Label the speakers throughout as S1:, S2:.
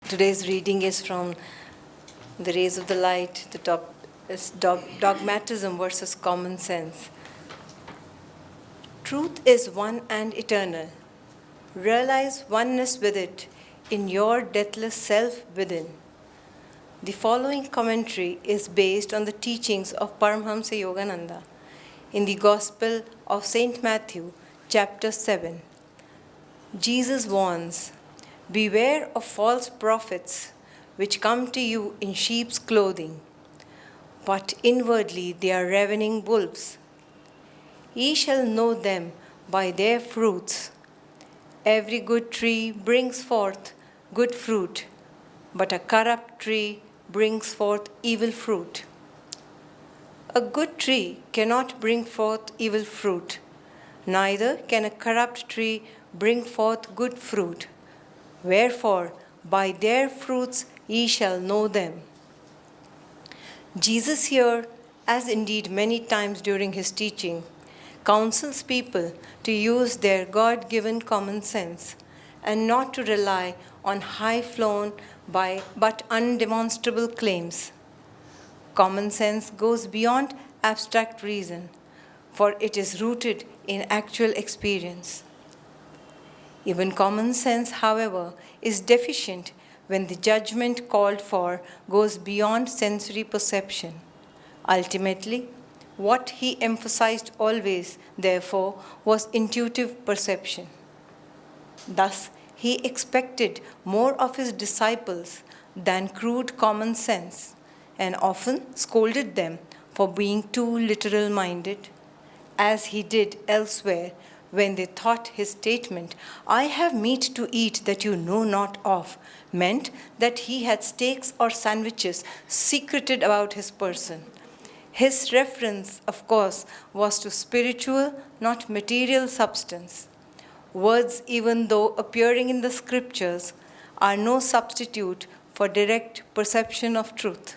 S1: Today's reading is from The Rays of the Light. The top is Dogmatism versus Common Sense. Truth is one and eternal. Realize oneness with it in your deathless self within. The following commentary is based on the teachings of Paramhamsa Yogananda in the Gospel of St. Matthew, chapter 7. Jesus warns, "Beware of false prophets, which come to you in sheep's clothing, but inwardly they are ravening wolves. Ye shall know them by their fruits. Every good tree brings forth good fruit, but a corrupt tree brings forth evil fruit. A good tree cannot bring forth evil fruit, neither can a corrupt tree bring forth good fruit. Wherefore, by their fruits ye shall know them." Jesus here, as indeed many times during his teaching, counsels people to use their God-given common sense and not to rely on high-flown but undemonstrable claims. Common sense goes beyond abstract reason, for it is rooted in actual experience. Even common sense, however, is deficient when the judgment called for goes beyond sensory perception. Ultimately, what he emphasized always, therefore, was intuitive perception. Thus, he expected more of his disciples than crude common sense, and often scolded them for being too literal-minded, as he did elsewhere when they thought his statement, "I have meat to eat that you know not of," meant that he had steaks or sandwiches secreted about his person. His reference, of course, was to spiritual, not material substance. Words, even though appearing in the scriptures, are no substitute for direct perception of truth.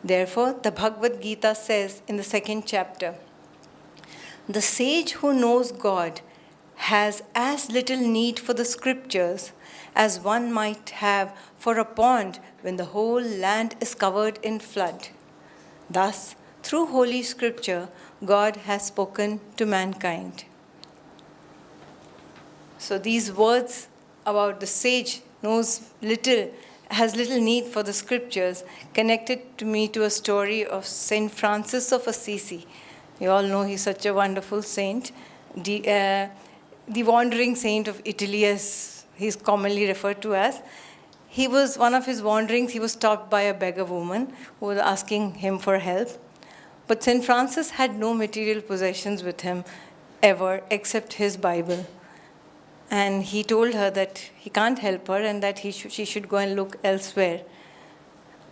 S1: Therefore, the Bhagavad Gita says in the 2nd chapter, "The sage who knows God has as little need for the scriptures as one might have for a pond when the whole land is covered in flood." Thus, through Holy Scripture, God has spoken to mankind. So these words about the sage has little need for the scriptures connected to me to a story of Saint Francis of Assisi. You all know he's such a wonderful saint. The wandering saint of Italy, as he's commonly referred to as. One of his wanderings, he was stopped by a beggar woman who was asking him for help. But St. Francis had no material possessions with him ever except his Bible. And he told her that he can't help her and that she should go and look elsewhere.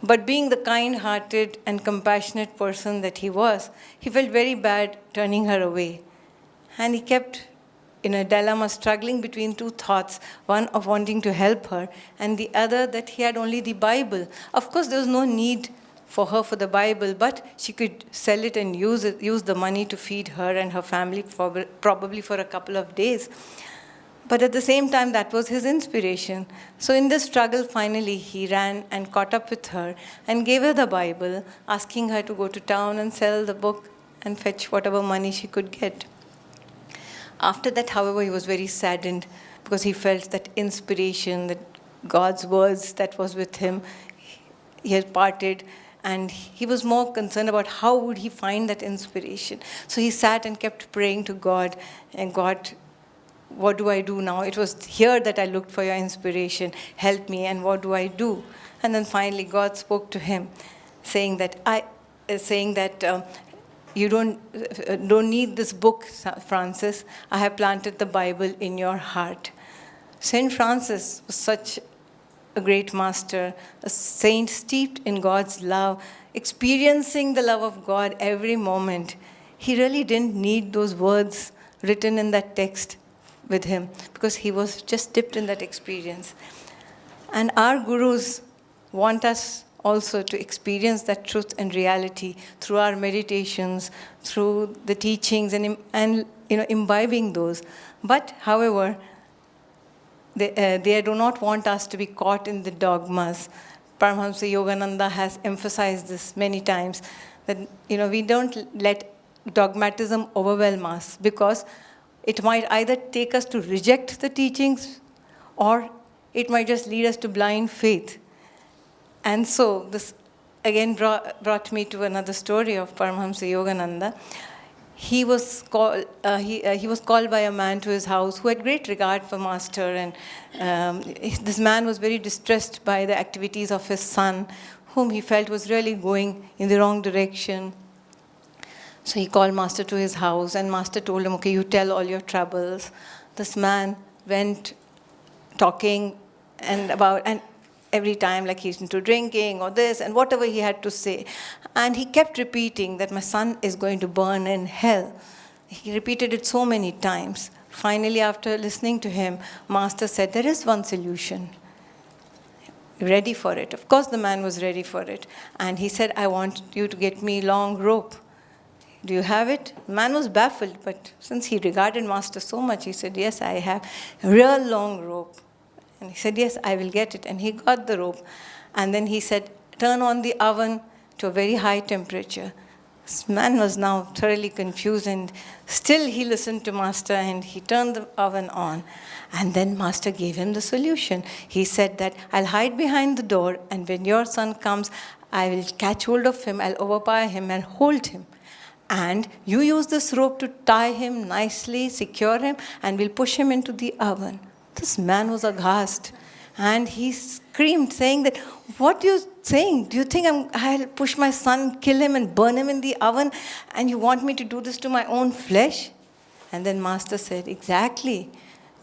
S1: But being the kind-hearted and compassionate person that he was, he felt very bad turning her away. And he kept in a dilemma, struggling between two thoughts, one of wanting to help her and the other that he had only the Bible. Of course, there was no need for her for the Bible, but she could sell it and use the money to feed her and her family probably for a couple of days. But at the same time, that was his inspiration. So in this struggle, finally, he ran and caught up with her and gave her the Bible, asking her to go to town and sell the book and fetch whatever money she could get. After that, however, he was very saddened because he felt that inspiration, that God's words that was with him, he had parted, and he was more concerned about how would he find that inspiration. So he sat and kept praying to God, and God, what do I do now? It was here that I looked for your inspiration. Help me, and what do I do? And then finally, God spoke to him, saying that you don't need this book, Francis. I have planted the Bible in your heart. Saint Francis was such a great master, a saint steeped in God's love, experiencing the love of God every moment. He really didn't need those words written in that text with him because he was just dipped in that experience. And our gurus want us also to experience that truth and reality through our meditations, through the teachings, and imbibing those. But, however, They do not want us to be caught in the dogmas. Paramahamsa Yogananda has emphasized this many times, that we don't let dogmatism overwhelm us, because it might either take us to reject the teachings, or it might just lead us to blind faith. And so this again brought me to another story of Paramahamsa Yogananda. He was called by a man to his house who had great regard for Master, and this man was very distressed by the activities of his son, whom he felt was really going in the wrong direction. So he called Master to his house, and Master told him, okay, you tell all your troubles. This man went talking and every time, like he's into drinking or this, and whatever he had to say. And he kept repeating that my son is going to burn in hell. He repeated it so many times. Finally, after listening to him, Master said, there is one solution. Ready for it? Of course, the man was ready for it. And he said, I want you to get me long rope. Do you have it? The man was baffled, but since he regarded Master so much, he said, yes, I have a real long rope. And he said, yes, I will get it. And he got the rope. And then he said, turn on the oven to a very high temperature. This man was now thoroughly confused, and still he listened to Master, and he turned the oven on. And then Master gave him the solution. He said that, I'll hide behind the door, and when your son comes, I will catch hold of him, I'll overpower him and hold him. And you use this rope to tie him nicely, secure him, and we'll push him into the oven. This man was aghast, and he screamed, saying that, what are you saying? Do you think I'll push my son, kill him, and burn him in the oven, and you want me to do this to my own flesh? And then Master said, exactly.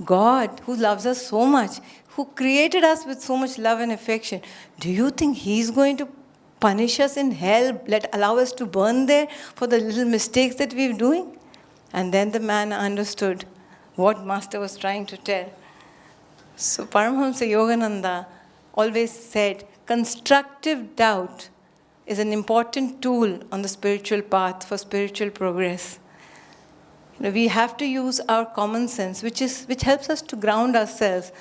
S1: God, who loves us so much, who created us with so much love and affection, do you think he's going to punish us in hell, allow us to burn there for the little mistakes that we're doing? And then the man understood what Master was trying to tell. So Paramahamsa Yogananda always said, constructive doubt is an important tool on the spiritual path for spiritual progress. We have to use our common sense, which helps us to ground ourselves,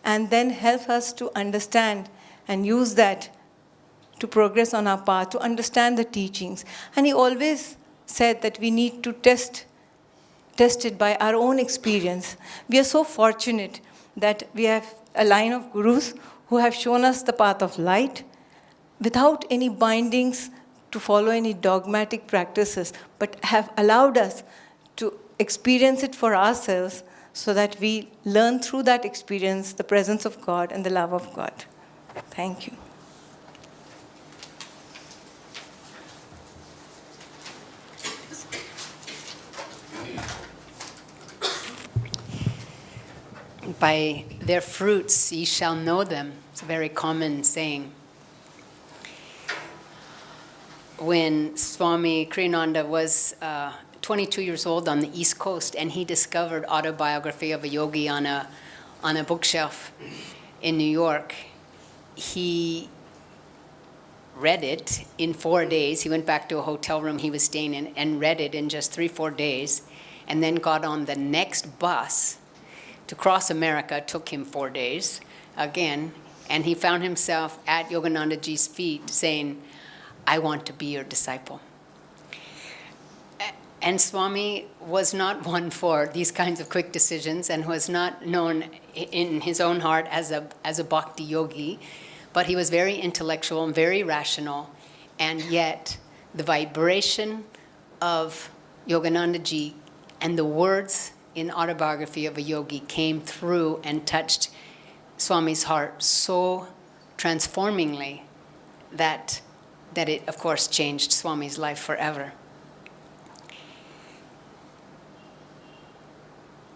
S1: and then help us to understand and use that to progress on our path, to understand the teachings. And he always said that we need to test it by our own experience. We are so fortunate that we have a line of gurus who have shown us the path of light without any bindings to follow any dogmatic practices, but have allowed us to experience it for ourselves, so that we learn through that experience the presence of God and the love of God. Thank you.
S2: By their fruits ye shall know them. It's a very common saying. When Swami Kriyananda was 22 years old on the East Coast, and he discovered Autobiography of a Yogi on a bookshelf in New York, he read it in 4 days. He went back to a hotel room he was staying in and read it in just 3-4 days, and then got on the next bus to cross America. It took him 4 days again, and he found himself at Yoganandaji's feet saying, I want to be your disciple. And Swami was not one for these kinds of quick decisions, and was not known in his own heart as a bhakti yogi, but he was very intellectual and very rational, and yet the vibration of Yoganandaji and the words in Autobiography of a Yogi came through and touched Swami's heart so transformingly that it, of course, changed Swami's life forever.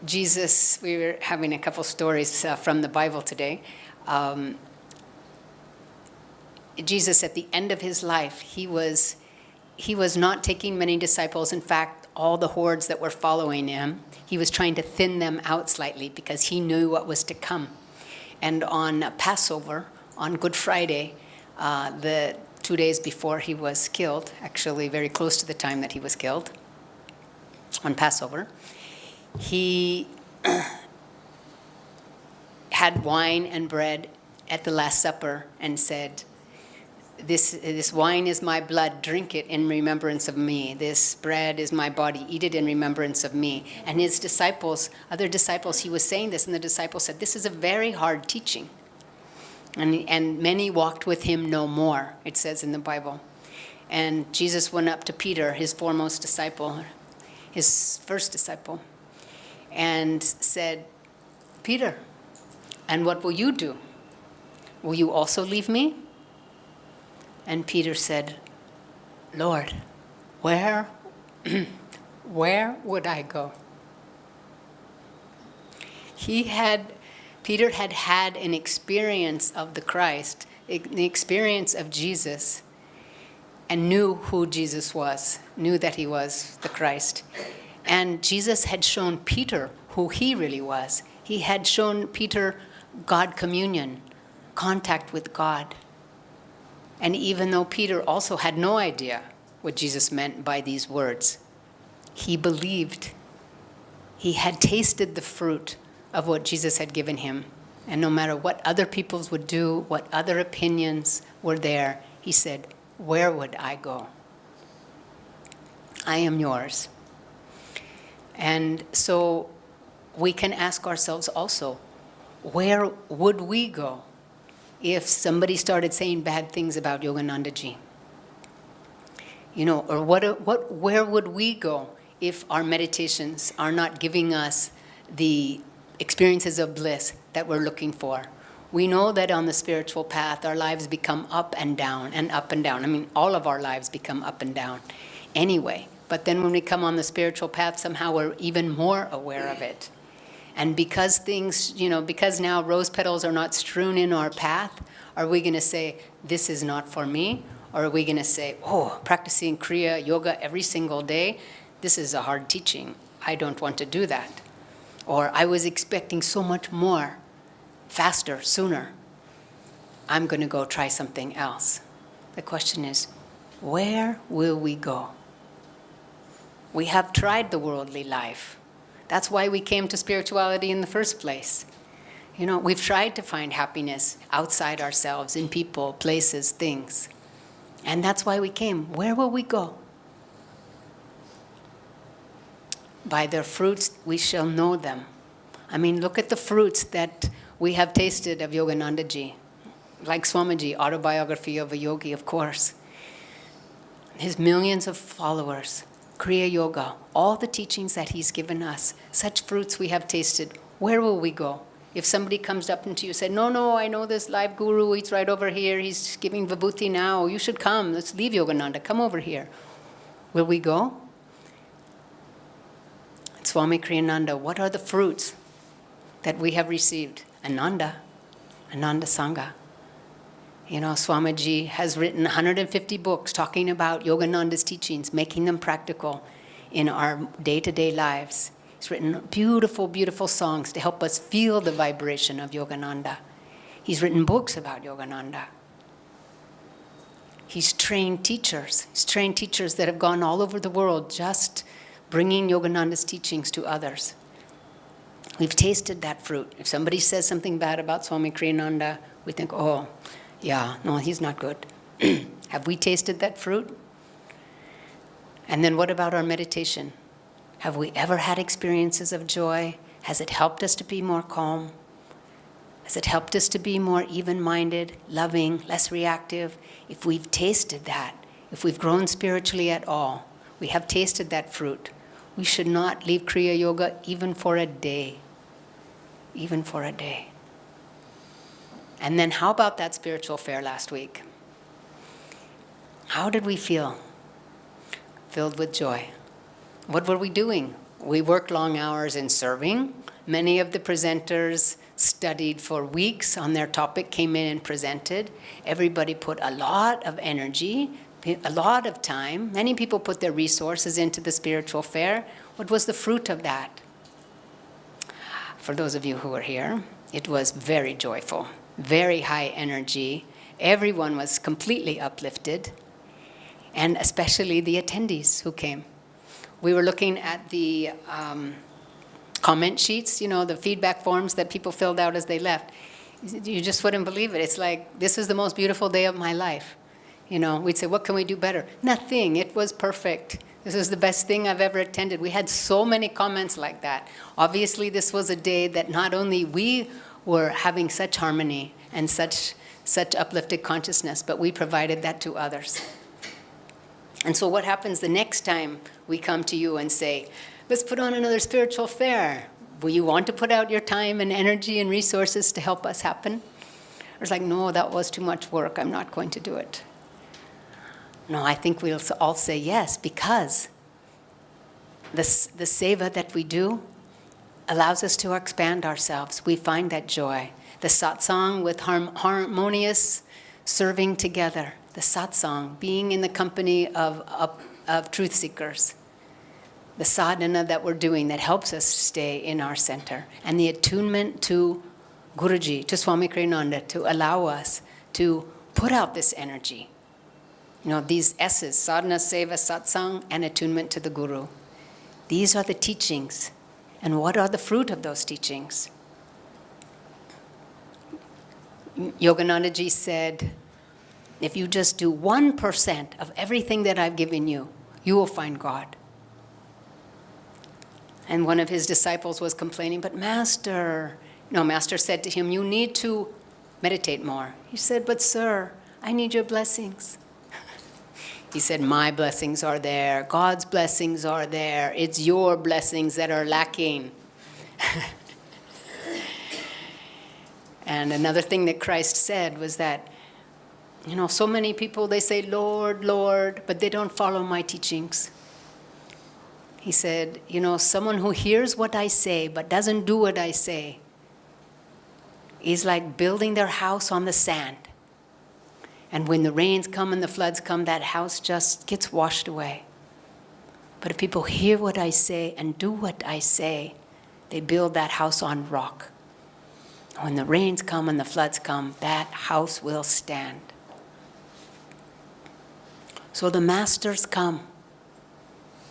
S2: Jesus, we were having a couple stories from the Bible today. Jesus, at the end of his life, he was not taking many disciples. In fact, all the hordes that were following him, he was trying to thin them out slightly because he knew what was to come. And on Passover, on Good Friday, the 2 days before he was killed, actually very close to the time that he was killed, on Passover, he had wine and bread at the Last Supper and said, this wine is my blood, drink it in remembrance of me. This bread is my body, eat it in remembrance of me. And his disciples, other disciples, he was saying this, and the disciples said, this is a very hard teaching. And many walked with him no more, it says in the Bible. And Jesus went up to Peter, his foremost disciple, his first disciple, and said, Peter, and what will you do? Will you also leave me? And Peter said, Lord, where would I go? Peter had had an experience of the Christ, an experience of Jesus, and knew who Jesus was, knew that he was the Christ. And Jesus had shown Peter who he really was. He had shown Peter God communion, contact with God. And even though Peter also had no idea what Jesus meant by these words, he believed. He had tasted the fruit of what Jesus had given him. And no matter what other peoples would do, what other opinions were there, he said, where would I go? I am yours. And so we can ask ourselves also, where would we go if somebody started saying bad things about Yoganandaji? Or where would we go if our meditations are not giving us the experiences of bliss that we're looking for? We know that on the spiritual path, our lives become up and down and up and down. I mean, all of our lives become up and down anyway. But then when we come on the spiritual path, somehow we're even more aware of it. And because because now rose petals are not strewn in our path, are we going to say, this is not for me? Or are we going to say, practicing Kriya Yoga every single day, this is a hard teaching. I don't want to do that. Or I was expecting so much more, faster, sooner. I'm going to go try something else. The question is, where will we go? We have tried the worldly life. That's why we came to spirituality in the first place. We've tried to find happiness outside ourselves, in people, places, things. And that's why we came. Where will we go? By their fruits we shall know them. I mean, look at the fruits that we have tasted of Yoganandaji. Like Swamiji, Autobiography of a Yogi, of course. His millions of followers. Kriya Yoga, all the teachings that he's given us, such fruits we have tasted. Where will we go? If somebody comes up to you and says, no, I know this live guru, he's right over here, he's giving vibhuti now, you should come, let's leave Yogananda, come over here. Will we go? Swami Kriyananda, what are the fruits that we have received? Ananda Sangha. Swamiji has written 150 books talking about Yogananda's teachings, making them practical in our day-to-day lives. He's written beautiful, beautiful songs to help us feel the vibration of Yogananda. He's written books about Yogananda. He's trained teachers. He's trained teachers that have gone all over the world just bringing Yogananda's teachings to others. We've tasted that fruit. If somebody says something bad about Swami Kriyananda, we think, no, he's not good. Have we tasted that fruit? And then what about our meditation? Have we ever had experiences of joy? Has it helped us to be more calm? Has it helped us to be more even-minded, loving, less reactive? If we've tasted that, if we've grown spiritually at all, we have tasted that fruit, we should not leave Kriya Yoga even for a day. Even for a day. And then how about that spiritual fair last week? How did we feel? Filled with joy. What were we doing? We worked long hours in serving. Many of the presenters studied for weeks on their topic, came in and presented. Everybody put a lot of energy, a lot of time. Many people put their resources into the spiritual fair. What was the fruit of that? For those of you who were here, it was very joyful, very high energy. Everyone was completely uplifted, and especially the attendees who came. We were looking at the comment sheets, the feedback forms that people filled out as they left. You just wouldn't believe it. It's like, this is the most beautiful day of my life. We'd say, what can we do better? Nothing. It was perfect. This is the best thing I've ever attended. We had so many comments like that. Obviously, this was a day that not only we were having such harmony and such uplifted consciousness, but we provided that to others. And so what happens the next time we come to you and say, let's put on another spiritual fair? Will you want to put out your time and energy and resources to help us happen? Or it's like, no, that was too much work. I'm not going to do it. No, I think we'll all say yes, because the seva that we do allows us to expand ourselves. We find that joy. The satsang with harmonious serving together. The satsang, being in the company of truth seekers. The sadhana that we're doing that helps us stay in our center. And the attunement to Guruji, to Swami Kriyananda, to allow us to put out this energy. These S's, sadhana, seva, satsang, and attunement to the Guru. These are the teachings. And what are the fruit of those teachings? Yoganandaji said, if you just do 1% of everything that I've given you, you will find God. And one of his disciples was complaining, but Master said to him, you need to meditate more. He said, but sir, I need your blessings. He said, my blessings are there. God's blessings are there. It's your blessings that are lacking. And another thing that Christ said was that, so many people, they say, Lord, Lord, but they don't follow my teachings. He said, someone who hears what I say but doesn't do what I say is like building their house on the sand. And when the rains come and the floods come, that house just gets washed away. But if people hear what I say and do what I say, they build that house on rock. When the rains come and the floods come, that house will stand. So the masters come.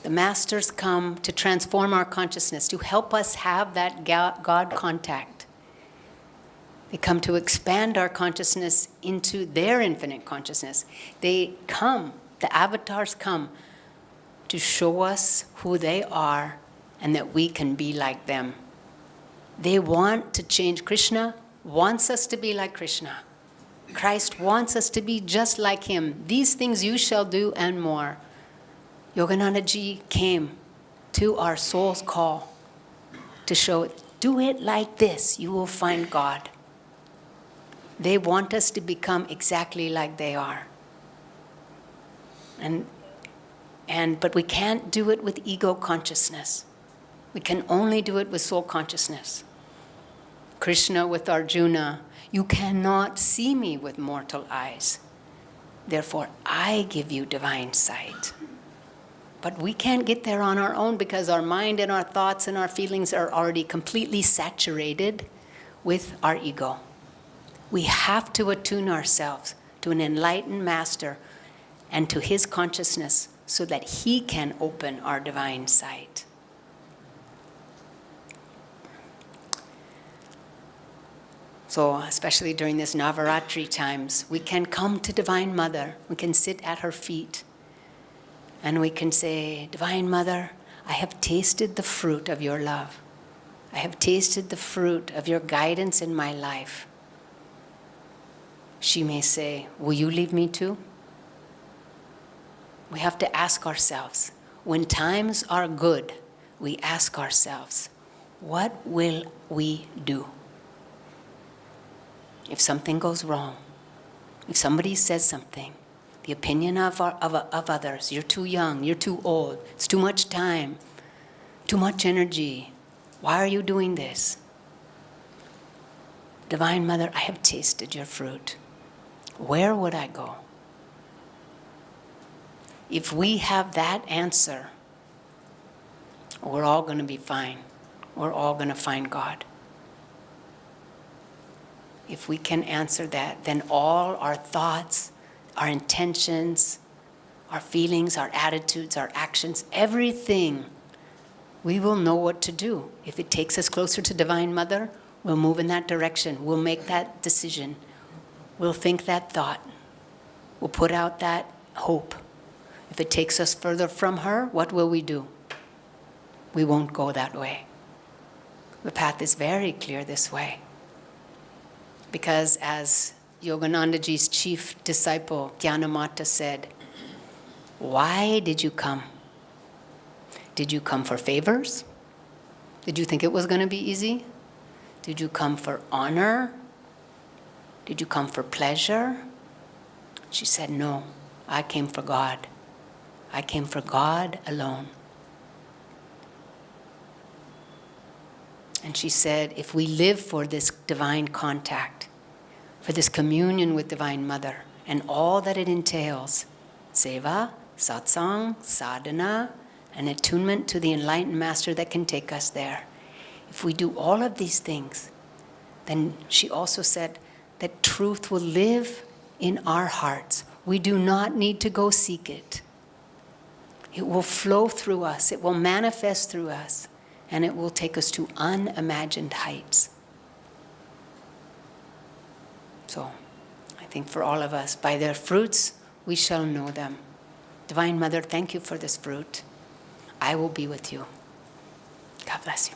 S2: The masters come to transform our consciousness, to help us have that God contact. They come to expand our consciousness into their infinite consciousness. They come, the avatars come, to show us who they are and that we can be like them. They want to change. Krishna wants us to be like Krishna. Christ wants us to be just like him. These things you shall do and more. Yoganandaji came to our soul's call to show, do it like this, you will find God. They want us to become exactly like they are. But we can't do it with ego consciousness. We can only do it with soul consciousness. Krishna with Arjuna, you cannot see me with mortal eyes. Therefore, I give you divine sight. But we can't get there on our own because our mind and our thoughts and our feelings are already completely saturated with our ego. We have to attune ourselves to an enlightened master and to his consciousness so that he can open our divine sight. So, especially during this Navaratri times, we can come to Divine Mother. We can sit at her feet. And we can say, Divine Mother, I have tasted the fruit of your love. I have tasted the fruit of your guidance in my life. She may say, will you leave me too? We have to ask ourselves, when times are good, we ask ourselves, what will we do? If something goes wrong, if somebody says something, the opinion of others, you're too young, you're too old, it's too much time, too much energy, why are you doing this? Divine Mother, I have tasted your fruit. Where would I go? If we have that answer, we're all going to be fine. We're all going to find God. If we can answer that, then all our thoughts, our intentions, our feelings, our attitudes, our actions, everything we will know what to do. If it takes us closer to Divine Mother, we'll move in that direction. We'll make that decision. We'll think that thought. We'll put out that hope. If it takes us further from her, what will we do? We won't go that way. The path is very clear this way. Because as Yoganandaji's chief disciple, Gyanamata, said, why did you come? Did you come for favors? Did you think it was going to be easy? Did you come for honor? Did you come for pleasure? She said, no, I came for God. I came for God alone. And she said, if we live for this divine contact, for this communion with Divine Mother, and all that it entails, seva, satsang, sadhana, an attunement to the enlightened master that can take us there. If we do all of these things, then she also said that truth will live in our hearts. We do not need to go seek it. It will flow through us, it will manifest through us, and it will take us to unimagined heights. So, I think for all of us, by their fruits we shall know them. Divine Mother, thank you for this fruit. I will be with you. God bless you.